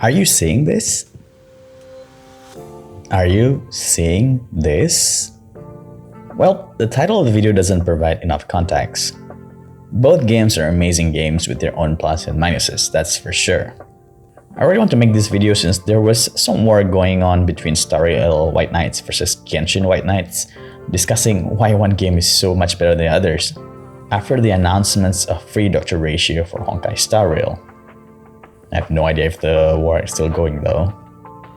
Are you seeing this? Are you seeing this? Well, the title of the video doesn't provide enough context. Both games are amazing games with their own plus and minuses, that's for sure. I really want to make this video since there was some war going on between Star Rail White Knights versus Genshin White Knights, discussing why one game is so much better than others, after the announcements of free Dr. Ratio for Honkai Star Rail. I have no idea if the war is still going though.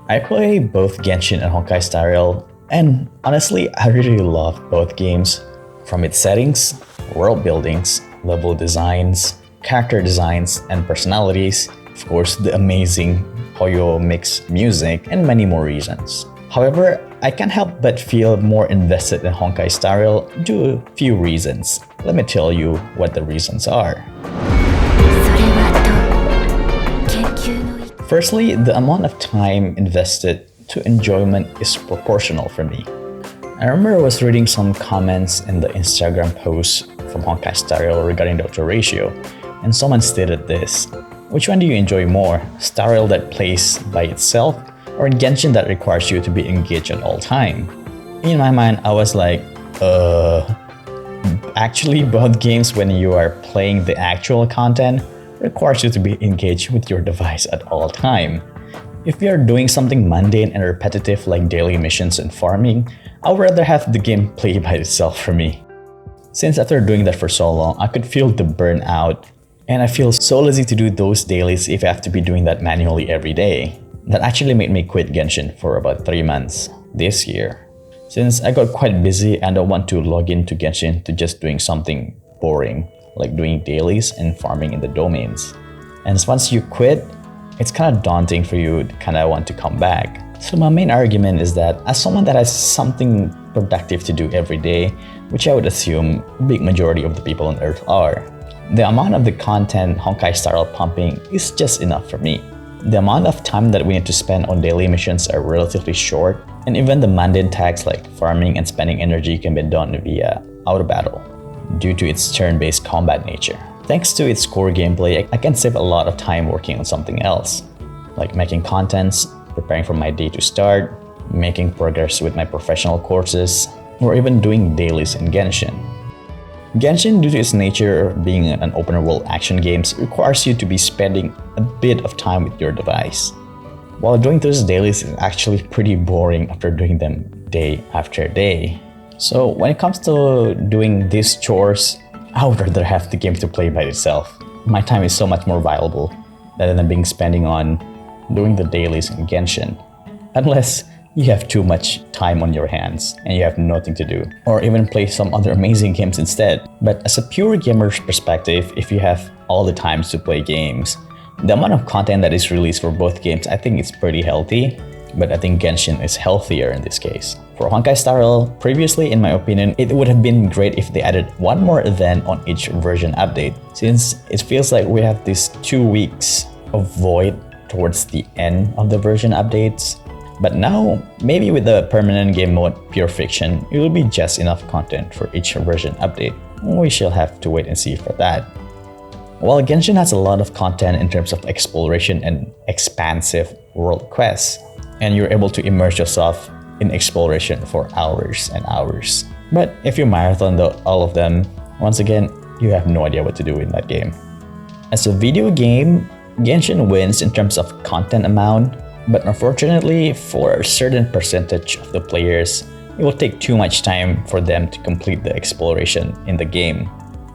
I play both Genshin and Honkai Star Rail, and honestly, I really love both games. From its settings, world buildings, level designs, character designs, and personalities, of course the amazing Hoyo mix music, and many more reasons. However, I can't help but feel more invested in Honkai Star Rail due to a few reasons. Let me tell you what the reasons are. Firstly, the amount of time invested to enjoyment is proportional for me. I remember I was reading some comments in the Instagram post from Honkai Star Rail regarding Dr. Ratio, and someone stated this: which one do you enjoy more, Star Rail that plays by itself, or Genshin that requires you to be engaged at all time? In my mind, I was like, actually both games, when you are playing the actual content, requires you to be engaged with your device at all time. If you are doing something mundane and repetitive like daily missions and farming, I would rather have the game play by itself for me. Since after doing that for so long, I could feel the burnout, and I feel so lazy to do those dailies if I have to be doing that manually every day. That actually made me quit Genshin for about 3 months this year, since I got quite busy and I don't want to log into Genshin to just doing something boring like doing dailies and farming in the domains. And once you quit, it's kind of daunting for you to kind of want to come back. So my main argument is that as someone that has something productive to do every day, which I would assume a big majority of the people on Earth are, the amount of the content Honkai Star Rail pumping is just enough for me. The amount of time that we need to spend on daily missions are relatively short, and even the mundane tasks like farming and spending energy can be done via auto battle, due to its turn-based combat nature. Thanks to its core gameplay, I can save a lot of time working on something else, like making contents, preparing for my day to start, making progress with my professional courses, or even doing dailies in Genshin. Genshin, due to its nature of being an open-world action game, requires you to be spending a bit of time with your device. While doing those dailies is actually pretty boring after doing them day after day. So when it comes to doing these chores, I would rather have the game to play by itself. My time is so much more valuable rather than being spending on doing the dailies in Genshin. Unless you have too much time on your hands and you have nothing to do, or even play some other amazing games instead. But as a pure gamer's perspective, if you have all the time to play games, the amount of content that is released for both games, I think it's pretty healthy. But I think Genshin is healthier in this case. For Honkai Star Rail, previously in my opinion, it would have been great if they added one more event on each version update, since it feels like we have these 2 weeks of void towards the end of the version updates. But now, maybe with the permanent game mode Pure Fiction, it will be just enough content for each version update. We shall have to wait and see for that. While Genshin has a lot of content in terms of exploration and expansive world quests, and you're able to immerse yourself in exploration for hours and hours. But if you marathon all of them, once again, you have no idea what to do in that game. As a video game, Genshin wins in terms of content amount, but unfortunately, for a certain percentage of the players, it will take too much time for them to complete the exploration in the game.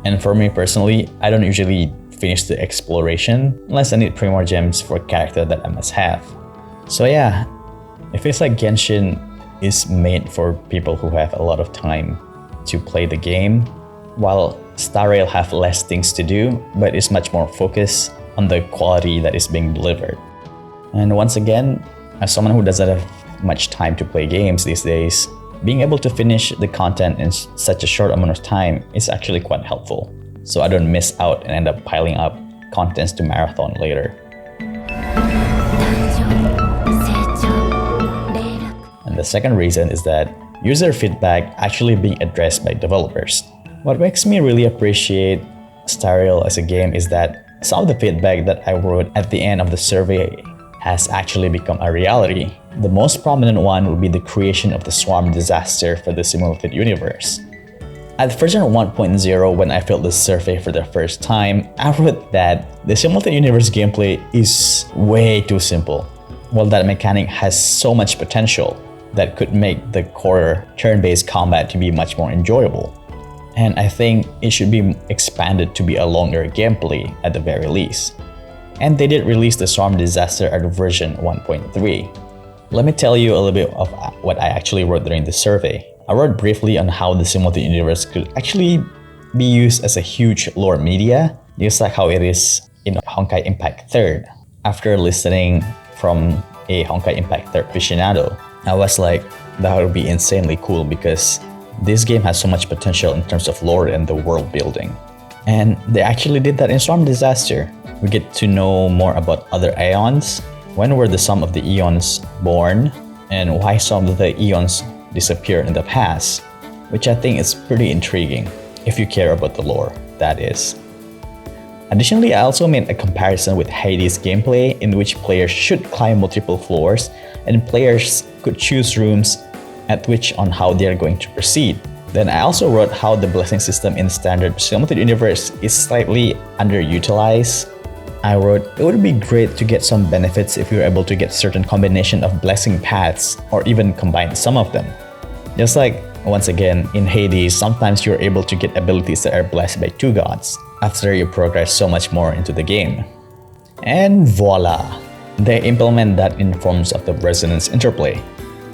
And for me personally, I don't usually finish the exploration unless I need 3 more gems for a character that I must have. So yeah, it feels like Genshin is made for people who have a lot of time to play the game, while Star Rail have less things to do, but is much more focused on the quality that is being delivered. And once again, as someone who doesn't have much time to play games these days, being able to finish the content in such a short amount of time is actually quite helpful, so I don't miss out and end up piling up contents to marathon later. And the second reason is that user feedback actually being addressed by developers. What makes me really appreciate Star Rail as a game is that some of the feedback that I wrote at the end of the survey has actually become a reality. The most prominent one would be the creation of the swarm disaster for the simulated universe. At version 1.0, when I filled the survey for the first time, I wrote that the simulated universe gameplay is way too simple. While that mechanic has so much potential that could make the core turn-based combat to be much more enjoyable. And I think it should be expanded to be a longer gameplay at the very least. And they did release the Swarm Disaster at version 1.3. Let me tell you a little bit of what I actually wrote during the survey. I wrote briefly on how the simulated universe could actually be used as a huge lore media, just like how it is in Honkai Impact 3rd. After listening from a Honkai Impact 3rd aficionado, I was like, that would be insanely cool because this game has so much potential in terms of lore and the world building. And they actually did that in Storm Disaster. We get to know more about other aeons, when were the sum of the eons born, and why some of the eons disappeared in the past, which I think is pretty intriguing, if you care about the lore, that is. Additionally, I also made a comparison with Hades gameplay in which players should climb multiple floors and players could choose rooms at which on how they are going to proceed. Then I also wrote how the blessing system in standard simulated universe is slightly underutilized. I wrote, it would be great to get some benefits if you're able to get certain combination of blessing paths or even combine some of them. Just like, once again, in Hades, sometimes you're able to get abilities that are blessed by two gods after you progress so much more into the game. And voila! They implement that in forms of the resonance interplay,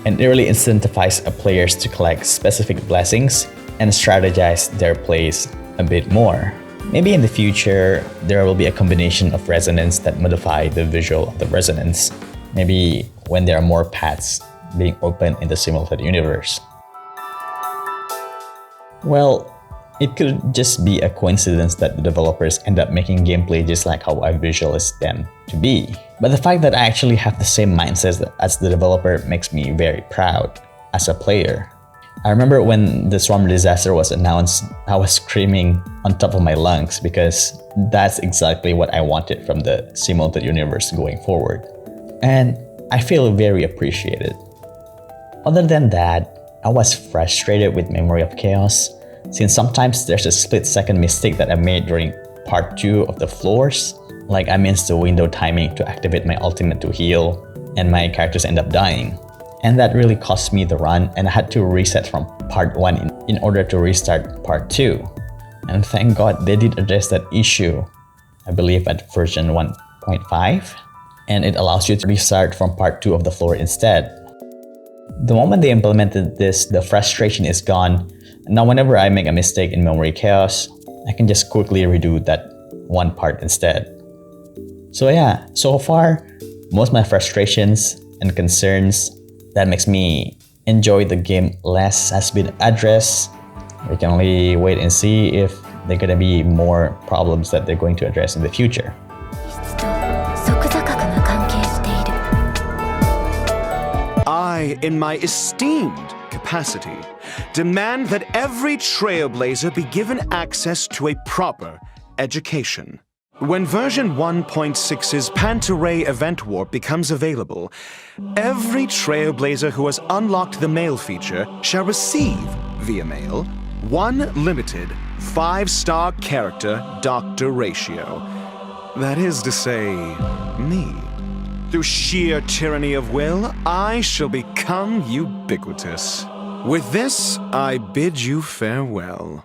and it really incentivizes players to collect specific blessings and strategize their plays a bit more. Maybe in the future, there will be a combination of resonance that modify the visual of the resonance. Maybe when there are more paths being opened in the simulated universe. Well, it could just be a coincidence that the developers end up making gameplay just like how I visualize them to be. But the fact that I actually have the same mindset as the developer makes me very proud as a player. I remember when the Swarm Disaster was announced, I was screaming on top of my lungs because that's exactly what I wanted from the simulated universe going forward. And I feel very appreciated. Other than that, I was frustrated with Memory of Chaos, since sometimes there's a split-second mistake that I made during part 2 of the floors. Like I missed the window timing to activate my ultimate to heal, and my characters end up dying. And that really cost me the run, and I had to reset from part 1 in order to restart part 2. And thank God they did address that issue, I believe at version 1.5. And it allows you to restart from part 2 of the floor instead. The moment they implemented this, the frustration is gone. Now whenever I make a mistake in Memory Chaos, I can just quickly redo that one part instead. So yeah, so far, most of my frustrations and concerns that makes me enjoy the game less has been addressed. We can only wait and see if there are gonna be more problems that they're going to address in the future. I, in my esteemed capacity, demand that every trailblazer be given access to a proper education. When version 1.6's Pantaray Event Warp becomes available, every trailblazer who has unlocked the mail feature shall receive, via mail, one limited 5-star character doctor ratio. That is to say, me. Through sheer tyranny of will, I shall become ubiquitous. With this, I bid you farewell.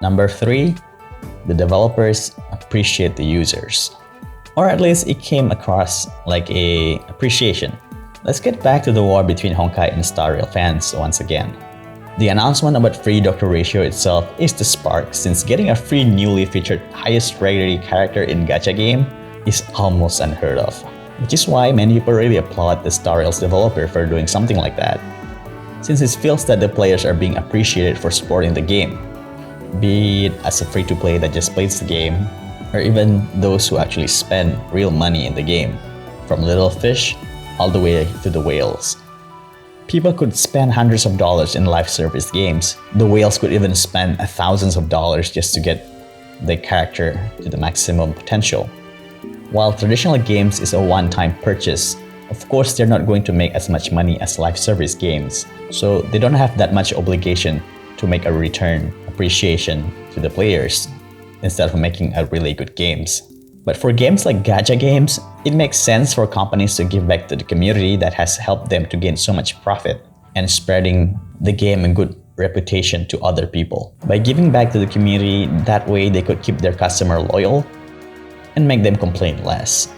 Number 3. The developers appreciate the users. Or at least it came across like a appreciation. Let's get back to the war between Honkai and Star Rail fans once again. The announcement about free doctor ratio itself is the spark, since getting a free newly featured highest rarity character in gacha game is almost unheard of. Which is why many people really applaud the Star Rail's developer for doing something like that, since it feels that the players are being appreciated for supporting the game. Be it as a free-to-play that just plays the game, or even those who actually spend real money in the game, from little fish all the way to the whales. People could spend hundreds of dollars in live service games. The whales could even spend thousands of dollars just to get the character to the maximum potential. While traditional games is a one-time purchase, of course they're not going to make as much money as live service games, so they don't have that much obligation to make a return appreciation to the players instead of making a really good games. But for games like gacha games, it makes sense for companies to give back to the community that has helped them to gain so much profit and spreading the game a good reputation to other people. By giving back to the community, that way they could keep their customer loyal and make them complain less.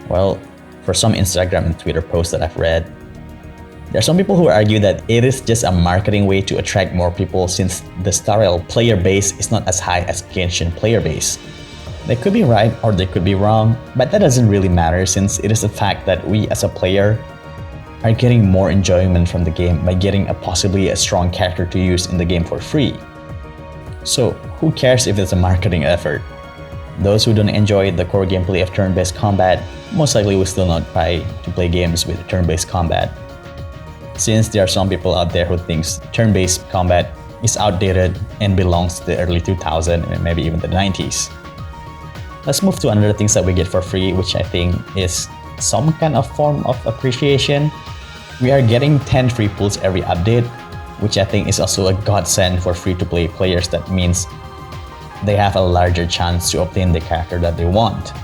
Well, for some Instagram and Twitter posts that I've read, there are some people who argue that it is just a marketing way to attract more people since the Stariel player base is not as high as Genshin player base. They could be right or they could be wrong, but that doesn't really matter since it is a fact that we as a player are getting more enjoyment from the game by getting possibly a strong character to use in the game for free. So who cares if it's a marketing effort? Those who don't enjoy the core gameplay of turn-based combat most likely will still not buy to play games with turn-based combat, since there are some people out there who thinks turn-based combat is outdated and belongs to the early 2000s and maybe even the 90s. Let's move to another things that we get for free, which I think is some kind of form of appreciation. We are getting 10 free pulls every update, which I think is also a godsend for free-to-play players. That means they have a larger chance to obtain the character that they want.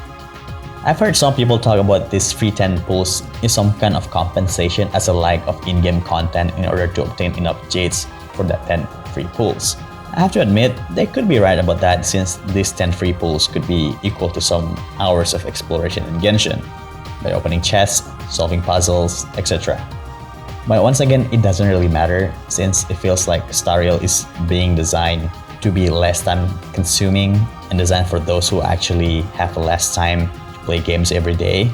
I've heard some people talk about this free 10 pulls is some kind of compensation as a lack of in-game content in order to obtain enough jades for that 10 free pulls. I have to admit, they could be right about that since these 10 free pulls could be equal to some hours of exploration in Genshin by opening chests, solving puzzles, etc. But once again, it doesn't really matter since it feels like Stariel is being designed to be less time consuming and designed for those who actually have less time to play games every day.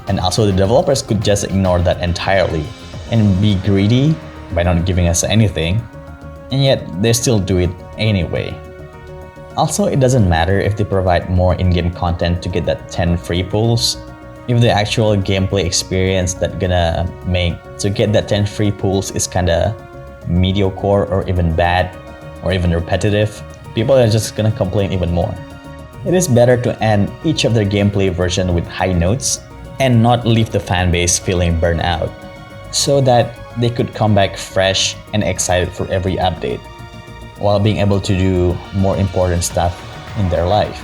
And also the developers could just ignore that entirely and be greedy by not giving us anything, and yet they still do it anyway. Also, it doesn't matter if they provide more in-game content to get that 10 free pulls. If the actual gameplay experience that gonna make to get that 10 free pulls is kinda mediocre or even bad or even repetitive, people are just gonna complain even more. It is better to end each of their gameplay version with high notes and not leave the fanbase feeling burnt out, so that they could come back fresh and excited for every update while being able to do more important stuff in their life.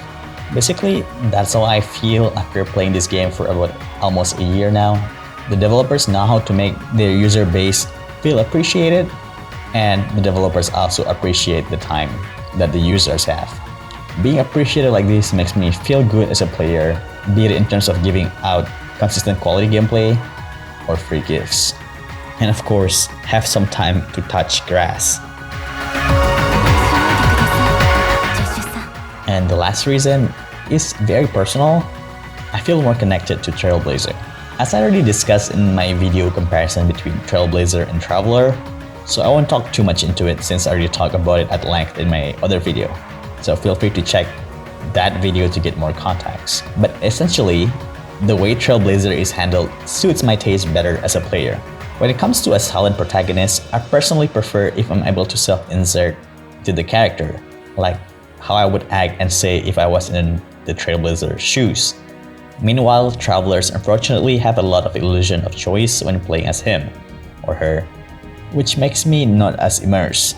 Basically, that's how I feel after playing this game for about almost a year now. The developers know how to make their user base feel appreciated, and the developers also appreciate the time that the users have. Being appreciated like this makes me feel good as a player, be it in terms of giving out consistent quality gameplay or free gifts. And of course, have some time to touch grass. And the last reason is very personal. I feel more connected to Trailblazer. As I already discussed in my video comparison between Trailblazer and Traveler, so I won't talk too much into it since I already talked about it at length in my other video. So feel free to check that video to get more context. But essentially, the way Trailblazer is handled suits my taste better as a player. When it comes to a silent protagonist, I personally prefer if I'm able to self-insert to the character, like how I would act and say if I was in the Trailblazer's shoes. Meanwhile, Travelers unfortunately have a lot of illusion of choice when playing as him or her, which makes me not as immersed,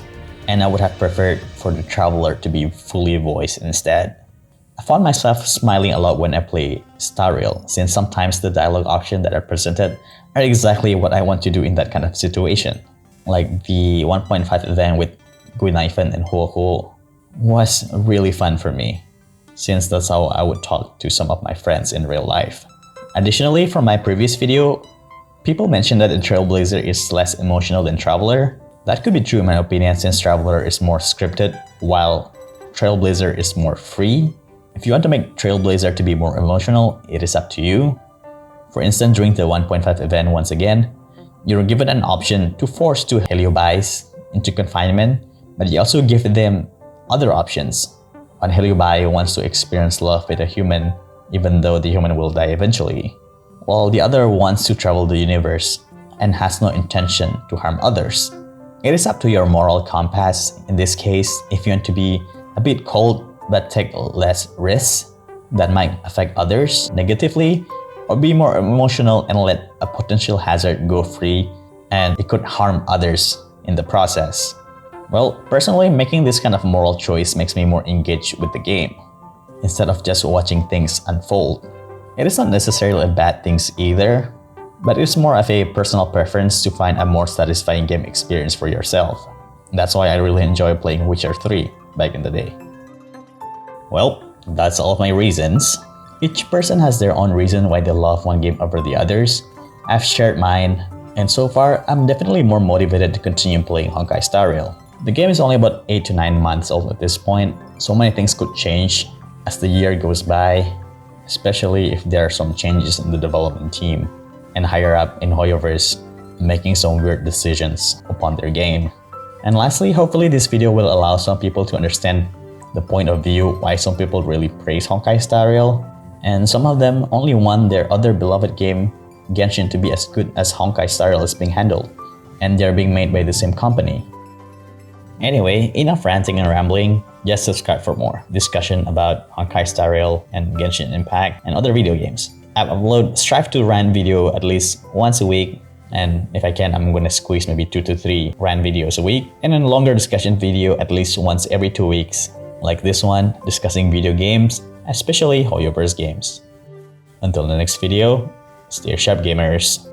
and I would have preferred for the Traveler to be fully voiced instead. I found myself smiling a lot when I play Stariel, since sometimes the dialogue options that are presented are exactly what I want to do in that kind of situation. Like the 1.5 event with Guinaifen and Huohu was really fun for me, since that's how I would talk to some of my friends in real life. Additionally, from my previous video, people mentioned that the Trailblazer is less emotional than Traveler. That could be true in my opinion, since Traveler is more scripted, while Trailblazer is more free. If you want to make Trailblazer to be more emotional, it is up to you. For instance, during the 1.5 event once again, you're given an option to force two Heliobies into confinement, but you also give them other options. One Heliobi wants to experience love with a human, even though the human will die eventually, while the other wants to travel the universe and has no intention to harm others. It is up to your moral compass. In this case, if you want to be a bit cold but take less risks, that might affect others negatively, or be more emotional and let a potential hazard go free and it could harm others in the process. Well, personally, making this kind of moral choice makes me more engaged with the game, instead of just watching things unfold. It is not necessarily a bad thing either, but it's more of a personal preference to find a more satisfying game experience for yourself. That's why I really enjoy playing Witcher 3 back in the day. Well, that's all of my reasons. Each person has their own reason why they love one game over the others. I've shared mine, and so far, I'm definitely more motivated to continue playing Honkai Star Rail. The game is only about 8 to 9 months old at this point, so many things could change as the year goes by, especially if there are some changes in the development team and higher up in Hoyoverse making some weird decisions upon their game. And lastly, hopefully this video will allow some people to understand the point of view why some people really praise Honkai Star Rail, and some of them only want their other beloved game, Genshin, to be as good as Honkai Star Rail is being handled, and they're being made by the same company. Anyway, enough ranting and rambling, just subscribe for more discussion about Honkai Star Rail and Genshin Impact and other video games. I upload Strive To Rant video at least once a week, and if I can, I'm gonna squeeze maybe 2 to 3 rant videos a week, and a longer discussion video at least once every 2 weeks, like this one, discussing video games, especially Hoyoverse games. Until the next video, stay sharp gamers.